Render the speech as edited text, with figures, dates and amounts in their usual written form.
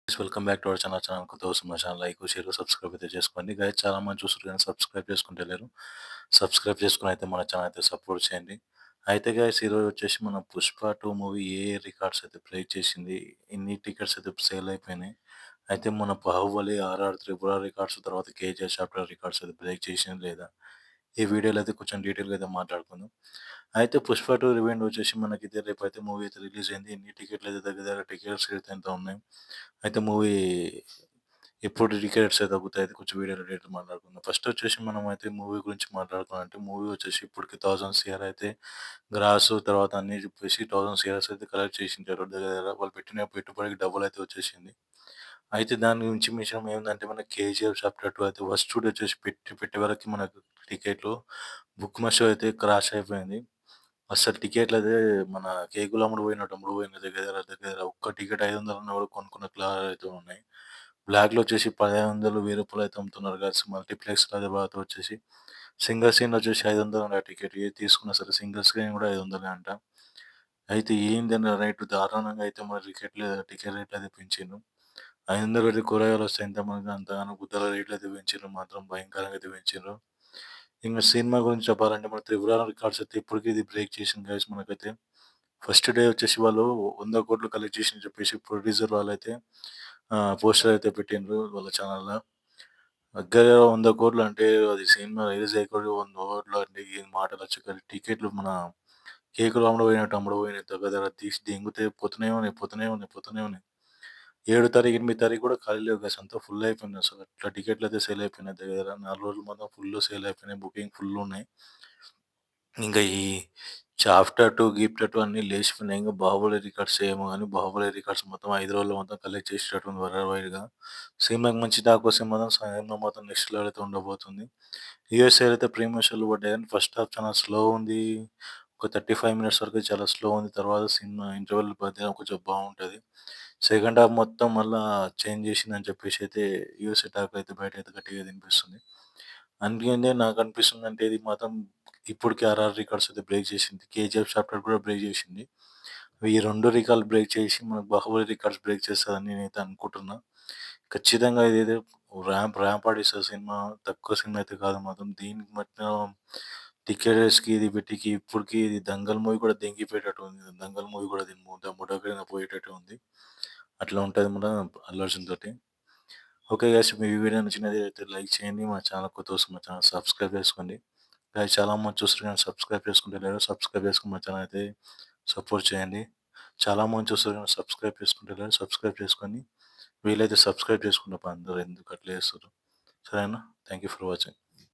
Welcome back to our channel. కొత్తగా వస్తున్న మా ఛానల్ లైక్, షేర్, సబ్స్క్రైబ్ అయితే చేసుకోండి. గైస్ చాలా మంది చూస్తున్నారు కానీ సబ్స్క్రైబ్ చేసుకుంటలేరు. సబ్స్క్రైబ్ చేసుకొని అయితే మన ఛానల్ అయితే సపోర్ట్ చేయండి. అయితే గైస్ ఈరోజు వచ్చేసి మన 'పుష్ప 2' మూవీ ఏ రికార్డ్స్ అయితే బ్రేక్ చేసింది, ఎన్ని టికెట్స్ అయితే సేల్ అయిపోయినాయి. అయితే మన 'బాహుబలి', 'ఆర్ఆర్', 'త్రిపుర' రికార్డ్స్ తర్వాత 'కేజీఎఫ్ చాప్టర్' రికార్డ్స్ అయితే బ్రేక్ చేసింది లేదా? ఈ వీడియోలో అయితే కొంచెం డీటెయిల్‌గా అయితే మాట్లాడుకుందాం. అయితే 'పుష్ప 2' రివెంజ్ వచ్చేసి మనకైతే రేపైతే మూవీ అయితే రిలీజ్ అయింది. ఎన్ని టికెట్లు అయితే దగ్గర దగ్గర టికెట్స్ అయితే ఎంత ఉన్నాయి. అయితే మూవీ ఎప్పుడు టికెట్స్ అయితే తగ్గుతాయి అయితే కొంచెం వీడియోలో డీటెయిల్ మాట్లాడుకుందాం. ఫస్ట్ వచ్చేసి మనం అయితే మూవీ గురించి మాట్లాడుకోవాలంటే మూవీ వచ్చేసి ఇప్పటికి 1000 సీఆర్ అయితే గ్రాస్ తర్వాత అన్నీ చెప్పేసి 1000 సీఆర్స్ అయితే కలెక్ట్ చేసింటారు. దగ్గర దగ్గర వాళ్ళు పెట్టిన పెట్టుబడికి డబుల్ అయితే వచ్చేసింది. అయితే దాని గురించి విషయం ఏందంటే మనకి 'కేజీఎఫ్ చాప్టర్ 2' అయితే ఫస్ట్ షూట్ వచ్చేసి పెట్టే వరకి మనకు టికెట్లు బుక్ మై షో అయితే క్రాష్ అయిపోయింది. అస్సలు టికెట్లయితే మన కేకులు అమ్ముడు పోయిన దగ్గర దగ్గర దగ్గర ఒక్క టికెట్ 500 అన్నా కూడా కొనుక్కునే అయితే ఉన్నాయి. బ్లాక్‌లో వచ్చేసి 1500, రూ. 1000 అయితే అమ్ముతున్నారు గాయ్స్. మల్టీప్లెక్స్‌లో తర్వాత వచ్చేసి సింగిల్ స్క్రీన్ వచ్చేసి 500 అంట టికెట్. ఏది తీసుకున్నా సరే సింగిల్ స్క్రీన్ కూడా 500 అంట. అయితే ఏందని రేటు దారుణంగా అయితే మన టికెట్ రేట్లు అయితే పెంచిండ్రు. 500 పెడితే కూరగాయలొస్తాయి ఎంతమందికి అంతగానం గుద్దల రేట్లయితే పెంచిండ్రు మాత్రం భయంకరంగా అయితే పెంచిండ్రు. ఇంక సినిమా గురించి చెప్పాలంటే మన 'త్రిపుర' రికార్డ్స్ అయితే ఇప్పటికి ఇది బ్రేక్ చేసింది గైస్ మనకైతే. ఫస్ట్ డే వచ్చేసి వాళ్ళు 100,00,00,000 కలెక్ట్ చేసిందని చెప్పేసి ప్రొడ్యూసర్ వాళ్ళైతే పోస్టర్ అయితే పెట్టిండ్రు వాళ్ళ ఛానెల్‌లో. దగ్గర 100,00,00,000 అంటే అది సినిమా రిలీజ్ అయ్యేకొద్దీ 100,00,00,000 అంటే ఏం మాటలొచ్చు కానీ టికెట్లు మన కేకులు అమ్ముడుపోయినట్టు అమ్ముడుపోయినాయి. దగ్గర దగ్గర తీసి దెంగితే పోతూనే ఉన్నాయి, పోతూనే ఉన్నాయి, పోతూనే ఉన్నాయి. 7 తారీఖు, 8 తారీఖు కూడా ఖాళీ లేవు గైస్. అంతా ఫుల్ అయిపోయింది అసలు. అట్లా టికెట్లయితే సేల్ అయిపోయినాయి. దగ్గర దగ్గర 4 రోజులు మాత్రం ఫుల్ సేల్ అయిపోయినాయి. బుకింగ్ ఫుల్ ఉన్నాయి. ఇంక ఈ చాప్టర్ 2, గీప్టర్ 2 అన్నీ లేచిపోయినాయి. ఇంక 'బాహుబలి' రికార్డ్స్ ఏమో గాని 'బాహుబలి' రికార్డ్స్ మొత్తం 5 రోజుల్లో మొత్తం కలెక్ట్ చేసేటట్టుంది వరల్డ్ వైడ్‌గా. సినిమాకి మంచి టాక్ వస్తే మాత్రం సినిమా మాత్రం నెక్స్ట్ లెవెల్ అయితే ఉండబోతుంది. యూఎస్ఏలో అయితే ప్రీమియర్ షోలు పడ్డాయి కానీ ఫస్ట్ హాఫ్ చాలా స్లో ఉంది. ఒక 35 మినిట్స్ వరకు చాలా స్లో ఉంది. తర్వాత సినిమా ఇంటర్వెల్ మధ్యలో కొంచెం బావుంటది. సెకండ్ హాఫ్ మొత్తం మళ్ళా చేంజ్ చేసిందని చెప్పేసి అయితే యూఎస్ఏ టాక్ అయితే బయటైతే గట్టిగా వినిపిస్తుంది. అందుకనే నాకనిపిస్తుందంటే ఇది మాత్రం ఇప్పటికి 'ఆర్ఆర్' రికార్డ్స్ అయితే బ్రేక్ చేసింది. 'కేజీఎఫ్ చాప్టర్' కూడా బ్రేక్ చేసింది. ఈ 2 రికార్డ్‌లు బ్రేక్ చేసి మనకు 'బాహుబలి' రికార్డ్స్ బ్రేక్ చేస్తదని నేనైతే అనుకుంటున్నా. ఖచ్చితంగా ఇదేదో ర్యాంప్ ఆడిస్తది సినిమా. తక్కువ సినిమా అయితే కాదు మాత్రం. దీనికి మాత్రం టికెట్స్‌కి ఇది వీటికి ఇప్పటికి ఇది 'దంగల్' మూవీ కూడా దెంగిపోయేటట్టు ఉంది. 'దంగల్' మూవీ కూడా దీని ముఠాకింద పోయేటట్టే ఉంది. అట్లా ఉంటది మన 'అల్లు అర్జున్' తోటి. ఓకే గైస్ మీ వీడియో నచ్చినట్లయితే లైక్ చేయండి. మా ఛానల్ కొత్తగా వస్తే మా ఛానల్ సబ్స్క్రైబ్ చేసుకోండి. గైస్ చాలా మంది చూస్తున్నారు కానీ సబ్స్క్రైబ్ చేసుకుంటలేరు. సబ్స్క్రైబ్ చేసుకొని మా ఛానల్ అయితే సపోర్ట్ చేయండి. చాలా మంది చూస్తున్నారు కానీ సబ్స్క్రైబ్ చేసుకుంటలేరు. సబ్స్క్రైబ్ చేసుకొని వీలైతే సబ్స్క్రైబ్ చేసుకుంటే అందరూ ఎందుకు అట్లా చేస్తుర్రు. సరేనా? Thank you for watching.